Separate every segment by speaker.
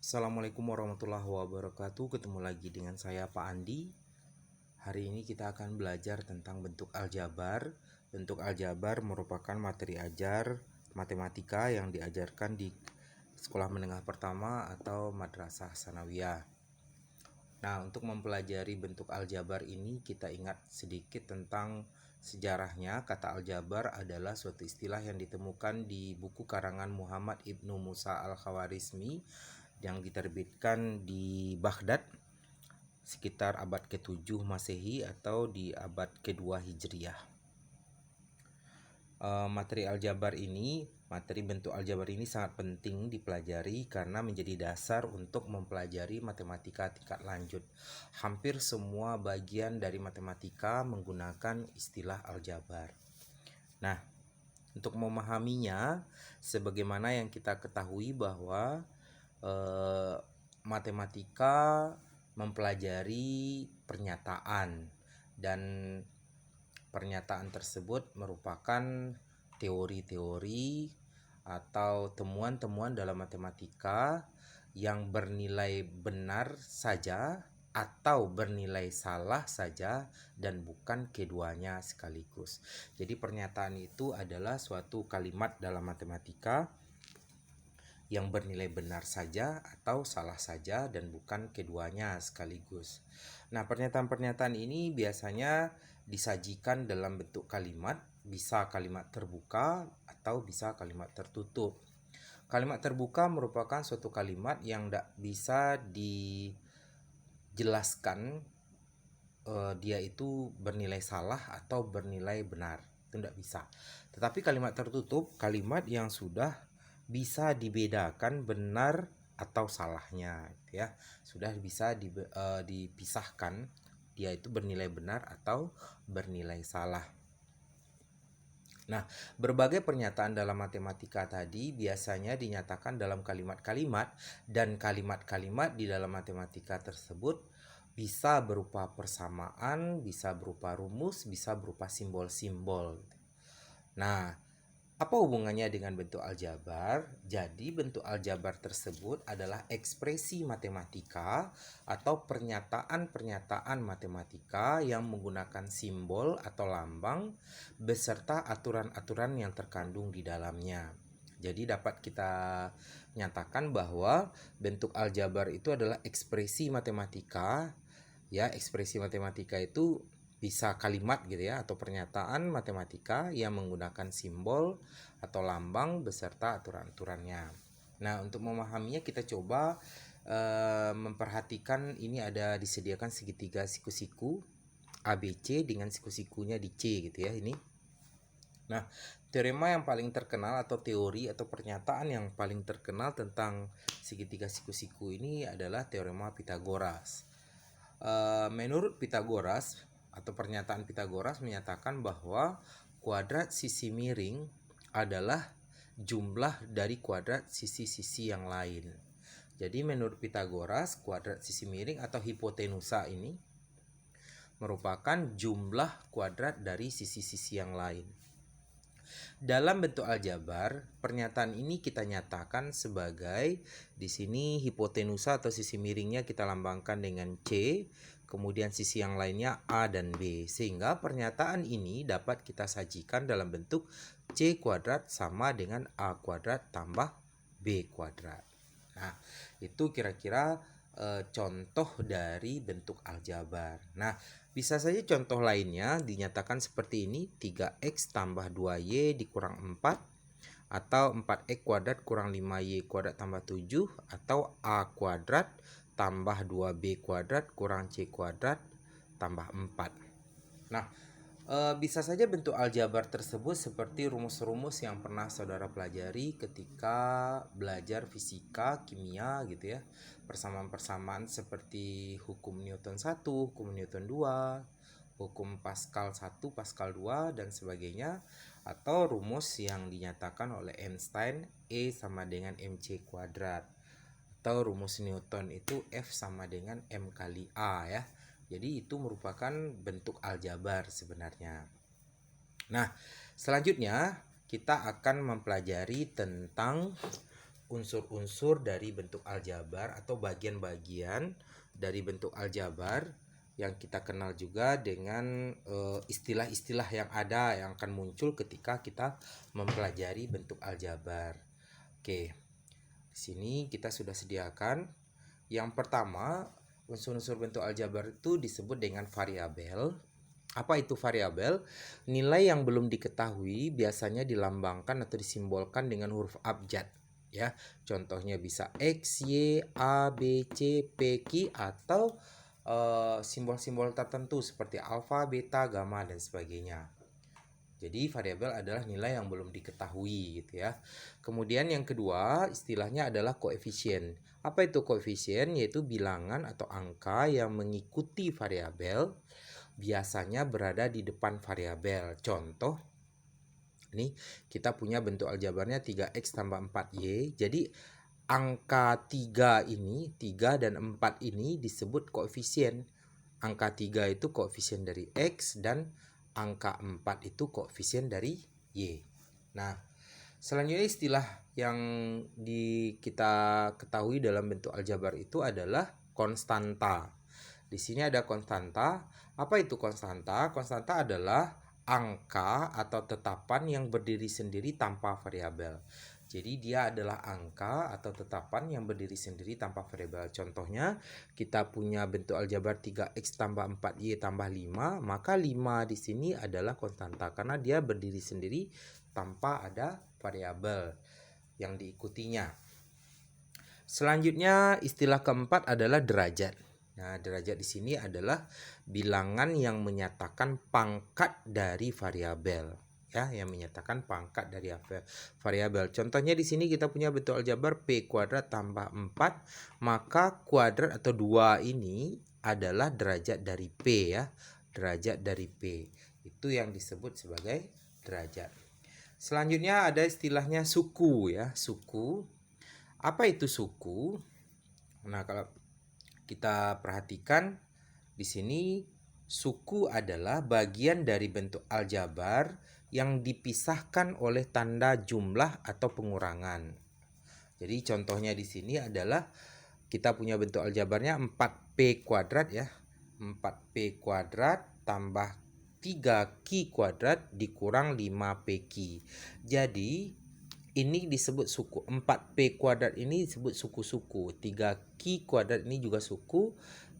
Speaker 1: Assalamualaikum warahmatullahi wabarakatuh. Ketemu lagi dengan saya Pak Andi. Hari ini kita akan belajar tentang bentuk aljabar. Bentuk aljabar merupakan materi ajar matematika yang diajarkan di sekolah menengah pertama atau madrasah sanawiyah. Nah, untuk mempelajari bentuk aljabar ini kita ingat sedikit tentang sejarahnya. Kata aljabar adalah suatu istilah yang ditemukan di buku karangan Muhammad Ibnu Musa Al-Khawarizmi yang diterbitkan di Baghdad sekitar abad ke-7 Masehi atau di abad ke-2 Hijriah. Materi bentuk aljabar ini sangat penting dipelajari karena menjadi dasar untuk mempelajari matematika tingkat lanjut. Hampir semua bagian dari matematika menggunakan istilah aljabar. Nah, untuk memahaminya, sebagaimana yang kita ketahui bahwa matematika mempelajari pernyataan dan pernyataan tersebut merupakan teori-teori atau temuan-temuan dalam matematika yang bernilai benar saja atau bernilai salah saja dan bukan keduanya sekaligus. Jadi pernyataan itu adalah suatu kalimat dalam matematika yang bernilai benar saja atau salah saja dan bukan keduanya sekaligus. Nah, pernyataan-pernyataan ini biasanya disajikan dalam bentuk kalimat, bisa kalimat terbuka atau bisa kalimat tertutup. Kalimat terbuka merupakan suatu kalimat yang tidak bisa dijelaskan dia itu bernilai salah atau bernilai benar. Itu tidak bisa. Tetapi kalimat tertutup, kalimat yang sudah bisa dibedakan benar atau salahnya, ya, sudah bisa dipisahkan dia itu bernilai benar atau bernilai salah. Nah, berbagai pernyataan dalam matematika tadi biasanya dinyatakan dalam kalimat-kalimat, dan kalimat-kalimat di dalam matematika tersebut bisa berupa persamaan, bisa berupa rumus, bisa berupa simbol-simbol. Nah, apa hubungannya dengan bentuk aljabar? Jadi bentuk aljabar tersebut adalah ekspresi matematika atau pernyataan-pernyataan matematika yang menggunakan simbol atau lambang beserta aturan-aturan yang terkandung di dalamnya. Jadi dapat kita nyatakan bahwa bentuk aljabar itu adalah ekspresi matematika. Ya, ekspresi matematika itu bisa kalimat gitu ya, atau pernyataan matematika yang menggunakan simbol atau lambang beserta aturan-aturannya. Nah, untuk memahaminya kita coba memperhatikan ini ada disediakan segitiga siku-siku ABC dengan siku-sikunya di C gitu ya ini. Nah, teorema yang paling terkenal atau teori atau pernyataan yang paling terkenal tentang segitiga siku-siku ini adalah teorema Pythagoras. Menurut Pythagoras atau pernyataan Pythagoras menyatakan bahwa kuadrat sisi miring adalah jumlah dari kuadrat sisi-sisi yang lain. Jadi menurut Pythagoras, kuadrat sisi miring atau hipotenusa ini merupakan jumlah kuadrat dari sisi-sisi yang lain. Dalam bentuk aljabar, pernyataan ini kita nyatakan sebagai di sini hipotenusa atau sisi miringnya kita lambangkan dengan C, kemudian sisi yang lainnya A dan B, sehingga pernyataan ini dapat kita sajikan dalam bentuk C kuadrat sama dengan A kuadrat tambah B kuadrat. Nah, itu kira-kira contoh dari bentuk aljabar. Nah, bisa saja contoh lainnya dinyatakan seperti ini, 3x tambah 2y dikurang 4, atau 4x kuadrat kurang 5y kuadrat tambah 7, atau A kuadrat tambah 2b kuadrat kurang c kuadrat tambah 4. Nah, bisa saja bentuk aljabar tersebut seperti rumus-rumus yang pernah saudara pelajari ketika belajar fisika, kimia gitu ya. Persamaan-persamaan seperti hukum Newton 1, hukum Newton 2, hukum Pascal 1, Pascal 2 dan sebagainya, atau rumus yang dinyatakan oleh Einstein E sama dengan mc kuadrat, atau rumus Newton itu F sama dengan M kali A ya. Jadi itu merupakan bentuk aljabar sebenarnya. Nah, selanjutnya kita akan mempelajari tentang unsur-unsur dari bentuk aljabar atau bagian-bagian dari bentuk aljabar yang kita kenal juga dengan istilah-istilah yang ada yang akan muncul ketika kita mempelajari bentuk aljabar. Oke, di sini kita sudah sediakan. Yang pertama, unsur-unsur bentuk aljabar itu disebut dengan variabel. Apa itu variabel? Nilai yang belum diketahui biasanya dilambangkan atau disimbolkan dengan huruf abjad. Ya, contohnya bisa X, Y, A, B, C, P, Q atau simbol-simbol tertentu seperti alfa, beta, gamma dan sebagainya. Jadi variabel adalah nilai yang belum diketahui gitu ya. Kemudian yang kedua istilahnya adalah koefisien. Apa itu koefisien? Yaitu bilangan atau angka yang mengikuti variabel, biasanya berada di depan variabel. Contoh, ini kita punya bentuk aljabarnya 3x tambah 4y. Jadi angka 3 ini, 3 dan 4 ini disebut koefisien. Angka 3 itu koefisien dari x dan angka 4 itu koefisien dari y. Nah, selanjutnya istilah yang kita ketahui dalam bentuk aljabar itu adalah konstanta. Di sini ada konstanta. Apa itu konstanta? Konstanta adalah angka atau tetapan yang berdiri sendiri tanpa variabel. Jadi dia adalah angka atau tetapan yang berdiri sendiri tanpa variabel. Contohnya, kita punya bentuk aljabar 3x tambah 4y tambah 5, maka 5 di sini adalah konstanta karena dia berdiri sendiri tanpa ada variabel yang diikutinya. Selanjutnya, istilah keempat adalah derajat. Nah, derajat di sini adalah bilangan yang menyatakan pangkat dari variabel. Ya, yang menyatakan pangkat dari variabel. Contohnya di sini kita punya bentuk aljabar p kuadrat tambah 4, maka kuadrat atau 2 ini adalah derajat dari p ya. Derajat dari p. Itu yang disebut sebagai derajat. Selanjutnya ada istilahnya suku ya, suku. Apa itu suku? Nah, kalau kita perhatikan di sini suku adalah bagian dari bentuk aljabar yang dipisahkan oleh tanda jumlah atau pengurangan. Jadi contohnya di sini adalah kita punya bentuk aljabarnya 4p kuadrat ya. 4p kuadrat tambah 3q kuadrat dikurang 5pq. Jadi ini disebut suku. 4p kuadrat ini disebut suku-suku. 3q kuadrat ini juga suku.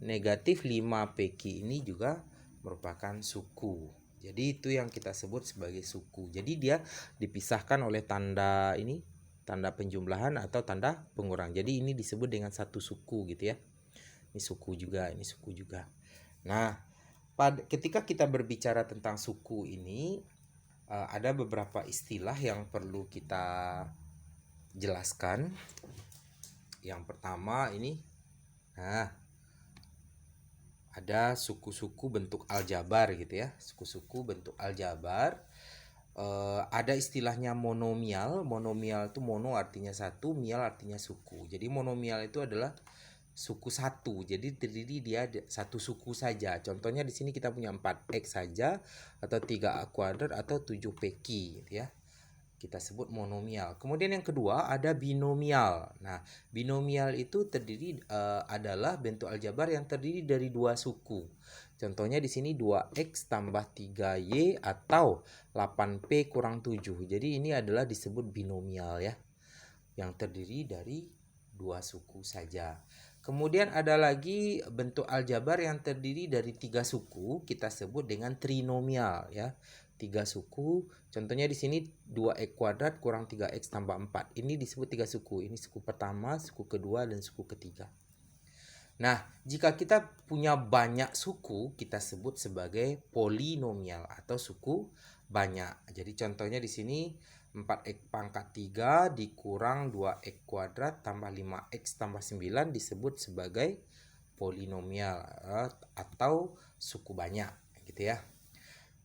Speaker 1: Negatif 5pq ini juga merupakan suku. Jadi itu yang kita sebut sebagai suku. Jadi dia dipisahkan oleh tanda ini, tanda penjumlahan atau tanda pengurang. Jadi ini disebut dengan satu suku gitu ya. Ini suku juga, ini suku juga. Nah, ketika kita berbicara tentang suku ini, ada beberapa istilah yang perlu kita jelaskan. Yang pertama ini, nah, ada suku-suku bentuk aljabar gitu ya. Suku-suku bentuk aljabar. Ada istilahnya monomial. Monomial itu mono artinya satu, mial artinya suku. Jadi monomial itu adalah suku satu. Jadi terdiri dia satu suku saja. Contohnya di sini kita punya 4x saja atau 3a kuadrat atau 7pq gitu ya. Kita sebut monomial. Kemudian yang kedua ada binomial. Nah, binomial itu terdiri adalah bentuk aljabar yang terdiri dari dua suku. Contohnya di sini 2x tambah 3y atau 8p kurang 7. Jadi ini adalah disebut binomial ya. Yang terdiri dari dua suku saja. Kemudian ada lagi bentuk aljabar yang terdiri dari 3 suku, kita sebut dengan trinomial ya. 3 suku, contohnya di sini 2x kuadrat kurang 3x tambah 4. Ini disebut 3 suku. Ini suku pertama, suku kedua, dan suku ketiga. Nah, jika kita punya banyak suku, kita sebut sebagai polinomial atau suku banyak. Jadi contohnya di sini 4x pangkat 3 dikurang 2x kuadrat tambah 5x tambah 9 disebut sebagai polinomial atau suku banyak gitu ya.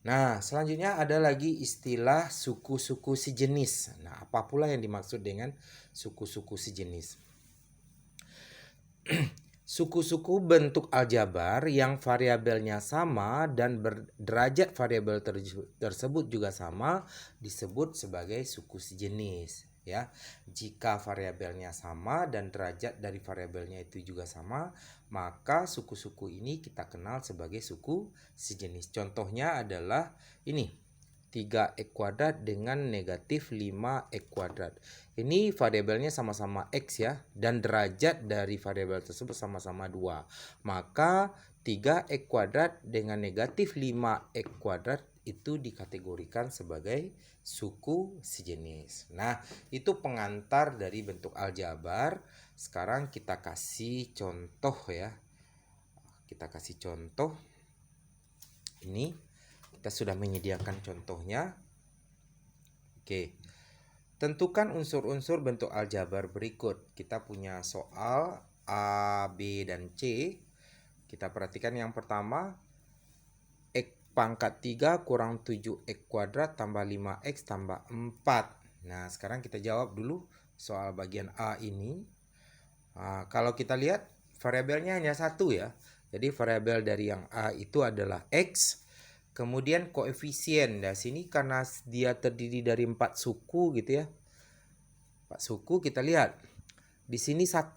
Speaker 1: Nah, selanjutnya ada lagi istilah suku-suku sejenis. Nah, apa pula yang dimaksud dengan suku-suku sejenis? Suku-suku bentuk aljabar yang variabelnya sama dan derajat variabel tersebut juga sama disebut sebagai suku sejenis ya. Jika variabelnya sama dan derajat dari variabelnya itu juga sama, maka suku-suku ini kita kenal sebagai suku sejenis. Contohnya adalah ini, 3x kuadrat dengan negatif 5x kuadrat. Ini variabelnya sama-sama x ya, dan derajat dari variabel tersebut sama-sama 2. Maka 3x kuadrat dengan negatif 5x kuadrat itu dikategorikan sebagai suku sejenis. Nah, itu pengantar dari bentuk aljabar. Sekarang kita kasih contoh ya. Kita kasih contoh. Ini kita sudah menyediakan contohnya. Oke. Tentukan unsur-unsur bentuk aljabar berikut. Kita punya soal A, B, dan C. Kita perhatikan yang pertama, X pangkat 3 kurang 7x kuadrat tambah 5x tambah 4. Nah, sekarang kita jawab dulu soal bagian A ini. Nah, kalau kita lihat variabelnya hanya satu ya. Jadi variabel dari yang A itu adalah X. Kemudian koefisien. Nah, sini karena dia terdiri dari 4 suku gitu ya. 4 suku kita lihat. Di sini 1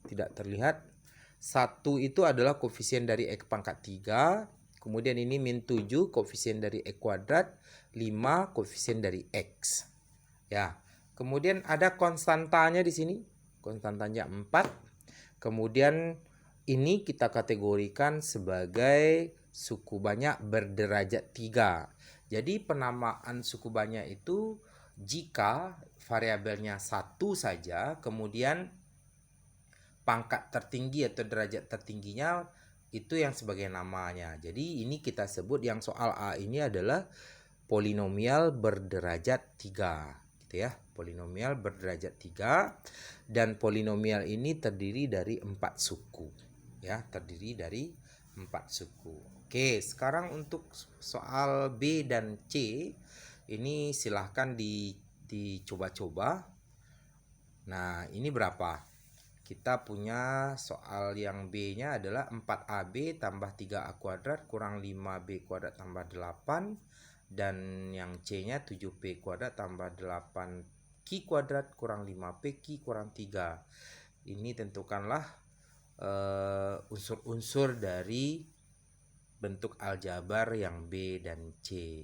Speaker 1: tidak terlihat. 1 itu adalah koefisien dari X pangkat 3. Kemudian ini min 7 koefisien dari X kuadrat, 5 koefisien dari X. Ya. Kemudian ada konstantanya di sini. Konstantanya 4. Kemudian ini kita kategorikan sebagai suku banyak berderajat 3. Jadi penamaan suku banyak itu jika variabelnya 1 saja, kemudian pangkat tertinggi atau derajat tertingginya itu yang sebagai namanya. Jadi ini kita sebut yang soal A ini adalah polinomial berderajat 3 gitu ya. Polinomial berderajat 3 dan polinomial ini terdiri dari 4 suku ya, terdiri dari 4 suku. Oke, sekarang untuk soal B dan C ini silahkan dicoba-coba. Nah, ini berapa? Kita punya soal yang B-nya adalah 4AB tambah 3A kuadrat kurang 5B kuadrat tambah 8. Dan yang C-nya 7P kuadrat tambah 8Q kuadrat kurang 5P Q kurang 3. Ini tentukanlah unsur-unsur dari bentuk aljabar yang B dan C.